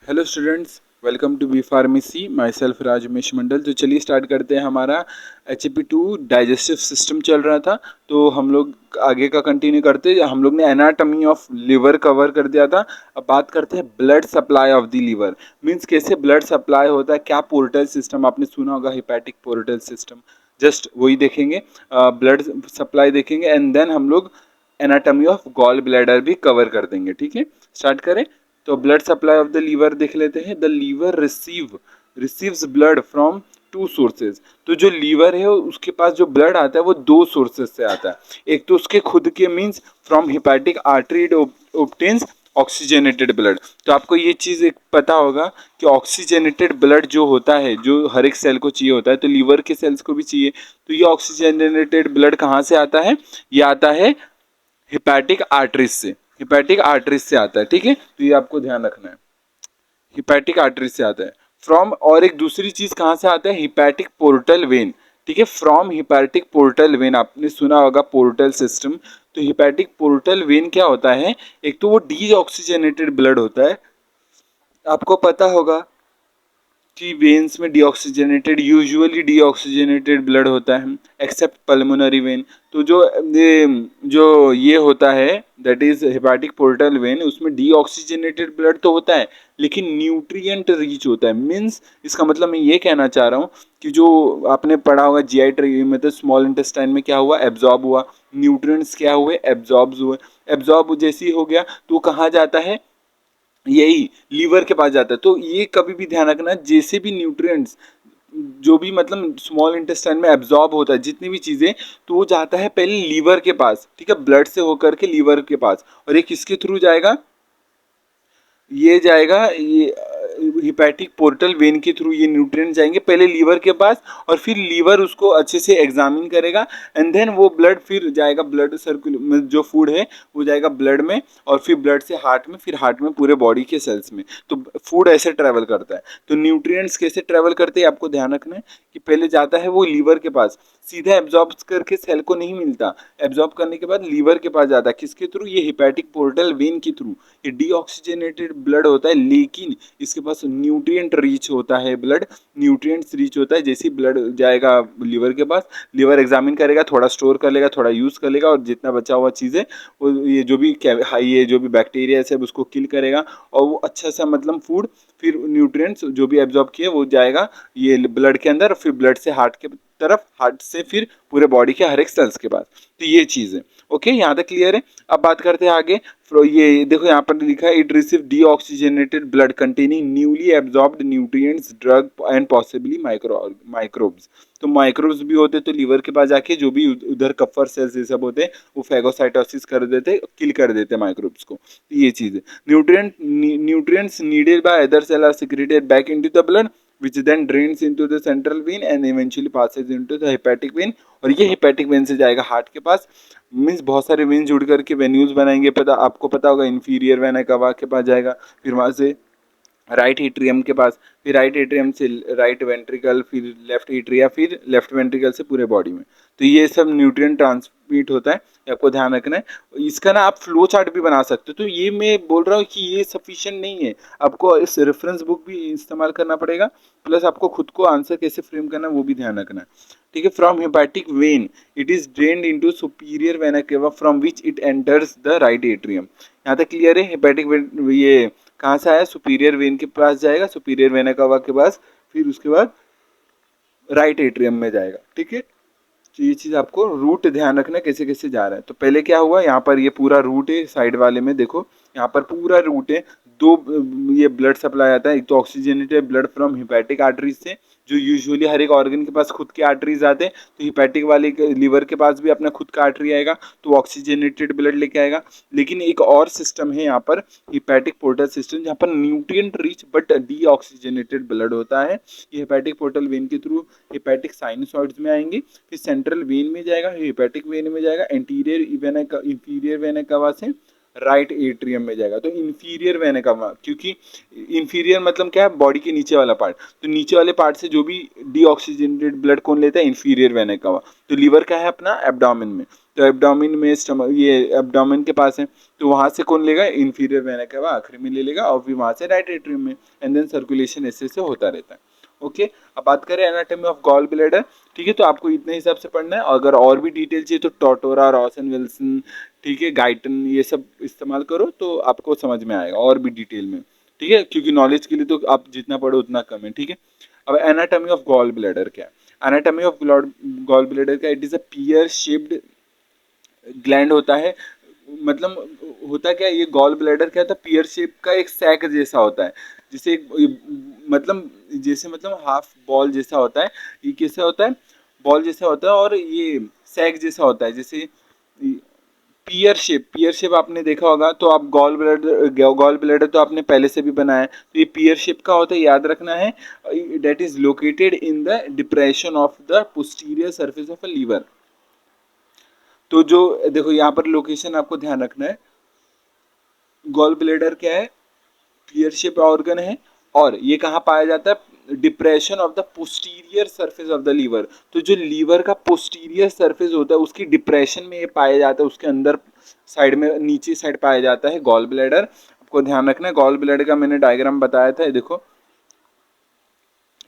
Hello students, welcome to B pharmacy. Myself Rajmesh Mandal. तो चलिए start करते हैं। हमारा HAP2 डाइजेस्टिव सिस्टम चल रहा था, तो हम लोग आगे का कंटिन्यू करते। हम लोग ने एनाटॉमी ऑफ लिवर कवर कर दिया था। अब बात करते हैं blood supply of the liver. Means कैसे ब्लड सप्लाई होता है, क्या पोर्टल सिस्टम आपने सुना होगा, हिपैटिक पोर्टल सिस्टम। जस्ट वही देखेंगे, ब्लड सप्लाई देखेंगे एंड देन हम लोग एनाटॉमी ऑफ गॉल ब्लैडर भी कवर कर देंगे। ठीक है, स्टार्ट करें। तो blood supply of the liver देख लेते हैं। The liver receives blood from two sources. तो जो लीवर है उसके पास जो ब्लड आता है वो दो सोर्सेज से आता है। एक तो उसके खुद के means from hepatic artery it obtains oxygenated blood. तो आपको ये चीज़ एक पता होगा कि ऑक्सीजनेटेड ब्लड जो होता है, जो हर एक सेल को चाहिए होता है, तो लीवर के सेल्स को भी चाहिए। तो ये ऑक्सीजनेटेड ब्लड कहाँ से आता है? ये आता है हिपैटिक आर्टरीज से। हिपैटिक आर्टरीज से आता है। ठीक है, तो ये आपको ध्यान रखना है, हिपैटिक आर्टरीज से आता है। फ्रॉम, और एक दूसरी चीज कहाँ से आता है? Hepatic portal vein. ठीक है, फ्रॉम हिपैटिक पोर्टल वेन, आपने सुना होगा पोर्टल सिस्टम। तो हिपैटिक पोर्टल वेन क्या होता है? एक तो वो डीऑक्सीजनेटेड ब्लड होता है। आपको पता होगा कि वेन्स में डीऑक्सीजनेटेड, यूजुअली डीऑक्सीजनेटेड ब्लड होता है एक्सेप्ट पल्मोनरी वेन। तो जो ये होता है, that is hepatic portal vein, उसमें डीऑक्सीजनेटेड ब्लड तो होता है लेकिन न्यूट्रिएंट रिच होता है। मीन्स इसका मतलब मैं ये कहना चाह रहा हूँ कि जो आपने पढ़ा होगा GI ट्री में, तो स्मॉल इंटेस्टाइन में क्या हुआ? एब्जॉर्ब हुआ। न्यूट्रिएंट्स क्या हुए? एब्जॉर्ब हुए। एब्जॉर्ब जैसे ही हो गया तो कहाँ जाता है? यही लीवर के पास जाता है। तो ये कभी भी ध्यान रखना, जैसे भी न्यूट्रिएंट्स जो भी मतलब स्मॉल इंटेस्टाइन में एब्जॉर्ब होता है, जितनी भी चीजें, तो वो जाता है पहले लीवर के पास। ठीक है, ब्लड से होकर के लीवर के पास। और ये किसके थ्रू जाएगा? ये जाएगा, ये हिपैटिक पोर्टल वेन के थ्रू ये न्यूट्रिएंट जाएंगे पहले लीवर के पास, और फिर लीवर उसको अच्छे से एग्जामिन करेगा एंड देन वो ब्लड फिर जाएगा, ब्लड सर्कुल में जो फूड है वो जाएगा ब्लड में, और फिर ब्लड से हार्ट में, फिर हार्ट में पूरे बॉडी के सेल्स में। तो फूड ऐसे ट्रेवल करता है। तो न्यूट्रिएंट्स कैसे ट्रेवल करते हैं आपको ध्यान रखना है कि पहले जाता है वो लीवर के पास, सीधा एब्जॉर्ब करके सेल को नहीं मिलता। एब्जॉर्ब करने के बाद लीवर के पास जाता है, किसके थ्रू? ये हिपैटिक पोर्टल वेन के थ्रू। ये डीऑक्सीजनेटेड ब्लड होता है लेकिन इसके पास न्यूट्रिएंट रिच होता है ब्लड, न्यूट्रिएंट्स रिच होता है। जैसे ही ब्लड जाएगा लीवर के पास, लीवर एग्जामिन करेगा, थोड़ा स्टोर कर लेगा, थोड़ा यूज कर लेगा, और जितना बचा हुआ चीज़ है वो ये जो भी ये जो भी बैक्टीरिया है सब उसको किल करेगा, और वो अच्छा सा मतलब फूड, फिर न्यूट्रिएंट्स जो भी एब्जॉर्ब किए वो जाएगा ये ब्लड के अंदर, फिर ब्लड से हार्ट के तरफ, हार्ट से फिर पूरे बॉडी के हर एक सेल्स के पास। तो ये चीज़ है। ओके, यहाँ तक क्लियर है। अब बात करते हैं आगे। ये देखो यहाँ पर लिखा है, it receive deoxygenated blood containing newly absorbed nutrients, drug and possibly microbes. तो माइक्रोब्स भी होते तो लीवर के पास जाके जो भी उधर कफर सेल्स ये सब होते वो फैगोसाइटोसिस कर देते, किल कर देते माइक्रोब्स को। तो ये चीज़ है। Nutrients needed by other cell are secreted back into the blood, which then drains into the central vein and eventually passes into the hepatic vein। और ये हेपेटिक वेन से जाएगा हार्ट के पास। मीन्स बहुत सारे वेन जुड़ करके वेन्यूज बनाएंगे। पता आपको पता होगा, इंफीरियर वेना कवा के पास जाएगा, फिर वहां से राइट एट्रियम के पास, फिर राइट एट्रियम से राइट वेंट्रिकल, फिर लेफ्ट एट्रिया, फिर लेफ्ट वेंट्रिकल से पूरे बॉडी में। तो ये सब न्यूट्रिएंट ट्रांसमिट होता है, ये आपको ध्यान रखना है। इसका ना आप फ्लो चार्ट भी बना सकते हो। तो ये मैं बोल रहा हूँ कि ये सफिशिएंट नहीं है, आपको इस रेफरेंस बुक भी इस्तेमाल करना पड़ेगा, प्लस आपको खुद को आंसर कैसे फ्रेम करना है वो भी ध्यान रखना है। ठीक है, from hepatic when it is drained into superior vena cava from which it enters the right atrium. यहाँ तक क्लियर है? हेपेटिक वेन ये कहाँ से आया? सुपीरियर वेन के पास जाएगा, सुपीरियर वेना कवा के पास, फिर उसके बाद राइट एट्रियम में जाएगा। ठीक है, तो ये चीज़ आपको रूट ध्यान रखना कैसे कैसे जा रहा है। तो पहले क्या हुआ, यहाँ पर ये पूरा रूट है, साइड वाले में देखो यहाँ पर पूरा रूट है। दो ये ब्लड सप्लाई आता है, एक तो oxygenated blood from hepatic arteries से, जो यूजुअली हर एक ऑर्गन के पास खुद के आर्टरीज आते हैं। तो हिपैटिक वाले लीवर के पास भी अपना खुद का आर्टरी आएगा, तो ऑक्सीजनेटेड ब्लड लेके आएगा। लेकिन एक और सिस्टम है यहाँ पर, हिपैटिक पोर्टल सिस्टम, जहाँ पर nutrient rich but deoxygenated blood होता है। ये हिपैटिक पोर्टल वेन के थ्रू हिपैटिक साइनसॉइड्स में आएंगे, फिर सेंट्रल वेन में जाएगा, हिपैटिक वेन में जाएगा, एंटीरियर वेना इंफीरियर वेना कवा से राइट एट्रियम में जाएगा। तो इंफीरियर वेना कावा, क्योंकि इंफीरियर मतलब क्या है, बॉडी के नीचे वाला पार्ट, तो नीचे वाले पार्ट से जो भी डीऑक्सीजनेटेड ब्लड कौन लेता है, इंफीरियर वेना कावा। तो लीवर का है अपना एब्डोमेन में, तो एब्डोमेन में स्टमक, ये एब्डोमेन के पास है, तो वहां से कौन लेगा, इंफीरियर वेना कावा आखिरी में ले लेगा, और फिर वहां से राइट एट्रियम में, एंड देन सर्कुलेशन ऐसे से होता रहता है। ओके, अब बात करें एनाटॉमी ऑफ गॉल ब्लैडर। ठीक है, तो आपको इतने हिसाब से पढ़ना है, अगर और भी डिटेल चाहिए तो टोटोरा, रॉसन विल्सन, ठीक है, गाइटन, ये सब इस्तेमाल करो तो आपको समझ में आएगा और भी डिटेल में। ठीक है, क्योंकि नॉलेज के लिए तो आप जितना पढ़ो उतना कम है। ठीक है, अब एनाटॉमी ऑफ गॉल ब्लैडर क्या है, एनाटॉमी ऑफ गॉल ब्लैडर का, it is a pear shaped gland होता है। मतलब होता क्या है, ये गॉल ब्लैडर क्या होता है, पियर शेप का एक सैक जैसा होता है, जिसे मतलब जैसे मतलब हाफ बॉल जैसा होता है, ये कैसा होता है, बॉल जैसा होता है, और ये सैक जैसा होता है, जैसे पियर शेप आपने देखा होगा, तो आप गॉल ब्लैडर तो आपने पहले से भी बनाया है, तो ये पियर शेप का होता है, याद रखना है, that is located in the depression of the posterior surface of a liver. तो जो देखो यहाँ पर लोकेशन आपको ध्यान रखना है, गॉल ब्लैडर क्या है, पियर शेप ऑर्गन है, और ये कहाँ पाया जाता है, depression of the posterior surface of the liver. तो जो लीवर का पोस्टीरियर सरफेस होता है उसकी डिप्रेशन में ये पाया जाता है, उसके अंदर साइड में नीचे साइड पाया जाता है गॉल ब्लैडर। आपको ध्यान रखना है, गॉल ब्लैडर का मैंने डायग्राम बताया था, ये देखो,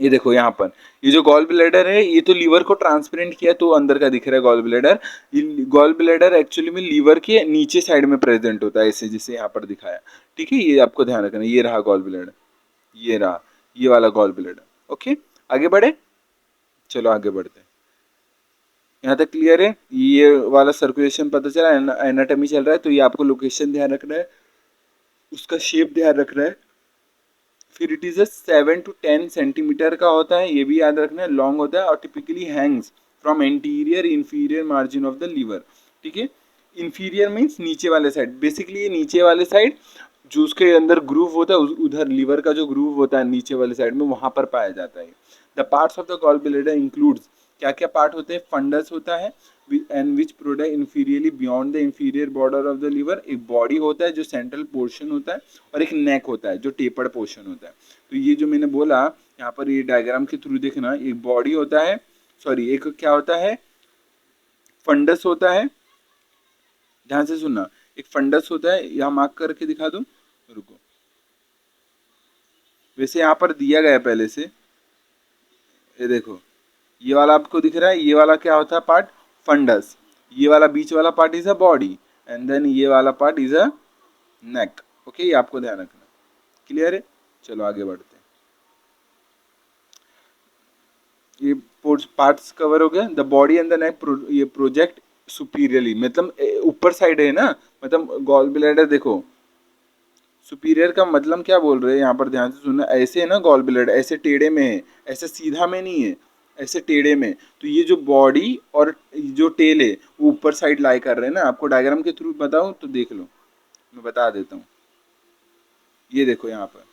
ये देखो यहाँ पर, ये जो गॉल ब्लैडर है ये तो लीवर को ट्रांसपेरेंट किया तो अंदर का दिख रहा है गॉल ब्लैडर। ये गॉल ब्लैडर एक्चुअली में लीवर के नीचे साइड में प्रेजेंट होता है, ऐसे जैसे यहाँ पर दिखाया। ठीक है, ये आपको ध्यान रखना है, ये रहा गॉल ब्लैडर, ये रहा, ये वाला गॉल ब्लैडर। ओके, आगे बढ़े, चलो आगे बढ़ते हैं। यहाँ तक क्लियर है, ये वाला सर्कुलेशन पता चला, एनाटॉमी चल रहा है, तो ये आपको लोकेशन ध्यान रखना है, उसका शेप ध्यान रखना है। फिर इट इज 7 to 10 सेंटीमीटर का होता है, ये भी याद रखना है, लॉन्ग होता है, और typically hangs from anterior inferior margin of the liver. ठीक है, इंफीरियर मीन्स नीचे वाले साइड, बेसिकली ये नीचे वाले साइड जो उसके अंदर ग्रूव होता है, उधर लीवर का जो ग्रूव होता है नीचे वाले साइड में, वहां पर पाया जाता है। The parts of the gall bladder includes, क्या क्या पार्ट होते हैं, फंडस होता है, and which product inferiorly beyond the inferior border of the liver, एक बॉडी होता है जो सेंट्रल पोर्शन होता है, और एक नेक होता है जो टेपर्ड पोर्शन होता है। तो ये जो मैंने बोला यहाँ पर, ये डायग्राम के थ्रू देखना, एक बॉडी होता है, सॉरी एक क्या होता है, फंडस होता है, ध्यान से सुनना, एक फंडस होता है, यहाँ मार्क करके दिखा दूं, रुको, वैसे यहाँ पर दिया गया पहले से, ये देखो, ये वाला आपको दिख रहा है, ये वाला क्या होता है पार्ट, फंडस, ये वाला बीच वाला part is a body, and then ये वाला part is a neck. Okay, ये आपको ध्यान रखना, क्लियर है, चलो आगे बढ़ते हैं। ये पार्ट्स कवर हो गया, the body and the neck ये प्रोजेक्ट सुपीरियरली, मतलब ऊपर साइड है ना, मतलब गॉल ब्लैडर देखो, सुपीरियर का मतलब क्या बोल रहे हैं यहाँ पर, ध्यान से सुनना, ऐसे है ना गॉल ब्लैडर, ऐसे टेढ़े में है, ऐसे सीधा में नहीं है, ऐसे टेढ़े में। तो ये जो बॉडी और जो टेल है वो ऊपर साइड लाई कर रहे हैं ना, आपको डायग्राम के थ्रू बताऊं तो देख लो, मैं बता देता हूँ, ये देखो यहाँ पर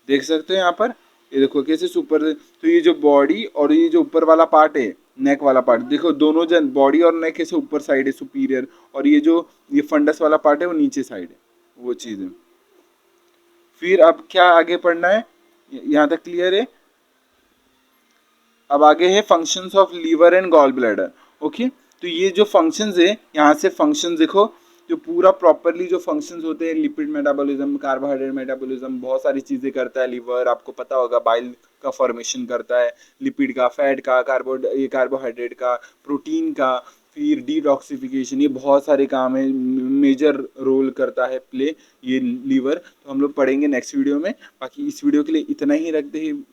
देख सकते हो, यहाँ पर ये देखो कैसे सुपर, तो ये जो बॉडी और ये जो ऊपर वाला पार्ट है, नेक वाला पार्ट, देखो दोनों जन बॉडी और नेक कैसे ऊपर साइड है सुपीरियर, और ये जो ये फंडस वाला पार्ट है वो नीचे साइड है, वो चीज़ है। फिर अब क्या आगे पढ़ना है, यहाँ तक क्लियर है। अब आगे है functions of liver and gall bladder. Okay, तो ये जो फंक्शंस है, यहाँ से फंक्शंस देखो, जो पूरा प्रॉपरली जो फंक्शंस होते हैं, लिपिड मेटाबॉलिज्म, कार्बोहाइड्रेट मेटाबॉलिज्म, बहुत सारी चीजें करता है लीवर, आपको पता होगा, बाइल का फॉर्मेशन करता है, लिपिड का, फैट का, कार्बोहाइड्रेट का, प्रोटीन का, फिर डिटॉक्सिफिकेशन, ये बहुत सारे काम है, मेजर रोल करता है प्ले ये लीवर। तो हम लोग पढ़ेंगे नेक्स्ट वीडियो में। बाकी इस वीडियो के लिए इतना ही रखते हैं,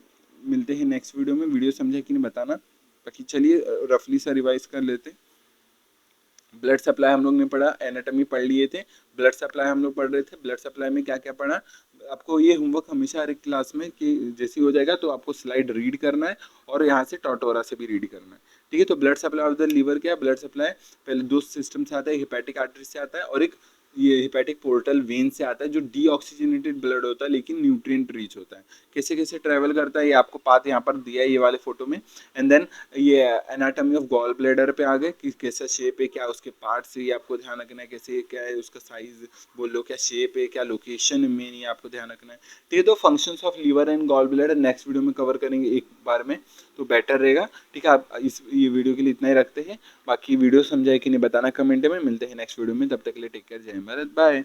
मिलते हैं नेक्स्ट वीडियो में। वीडियो समझा कि नहीं बताना। बाकी चलिए रफली सा रिवाइज कर लेते। ब्लड सप्लाई हम लोग ने पढ़ा, एनाटॉमी पढ़ लिए थे, ब्लड सप्लाई हम लोग पढ़ रहे थे। ब्लड सप्लाई में क्या क्या पढ़ा, आपको ये होमवर्क हमेशा हर एक क्लास में कि जैसे ही हो जाएगा तो आपको स्लाइड रीड करना है और यहाँ से टोटोरा से भी रीड करना है। ठीक है, तो blood supply of the liver क्या है, ब्लड सप्लाई पहले दो सिस्टम से आता है, हेपेटिक आर्टरी से आता है और एक ये हेपेटिक पोर्टल वेन से आता है, जो डीऑक्सीजनेटेड ब्लड होता है लेकिन न्यूट्रिएंट रिच होता है। कैसे कैसे ट्रेवल करता है ये आपको पाथ यहाँ पर दिया है ये वाले फोटो में। एंड देन ये एनाटॉमी ऑफ गॉल ब्लैडर पे आ गए कि कैसा शेप है, क्या उसके पार्ट्स है, ये आपको ध्यान रखना है, कैसे क्या है उसका साइज बोल लो, क्या शेप है, क्या लोकेशन में, ये आपको ध्यान रखना है। तो ये तो functions of liver and gall bladder next video में कवर करेंगे एक बार में, तो बेटर रहेगा। ठीक है, आप इस ये वीडियो के लिए इतना ही रखते हैं। बाकी वीडियो समझाए कि नहीं बताना कमेंट में। मिलते हैं नेक्स्ट वीडियो में, तब तक के लिए टेक केयर, जय भारत, बाय।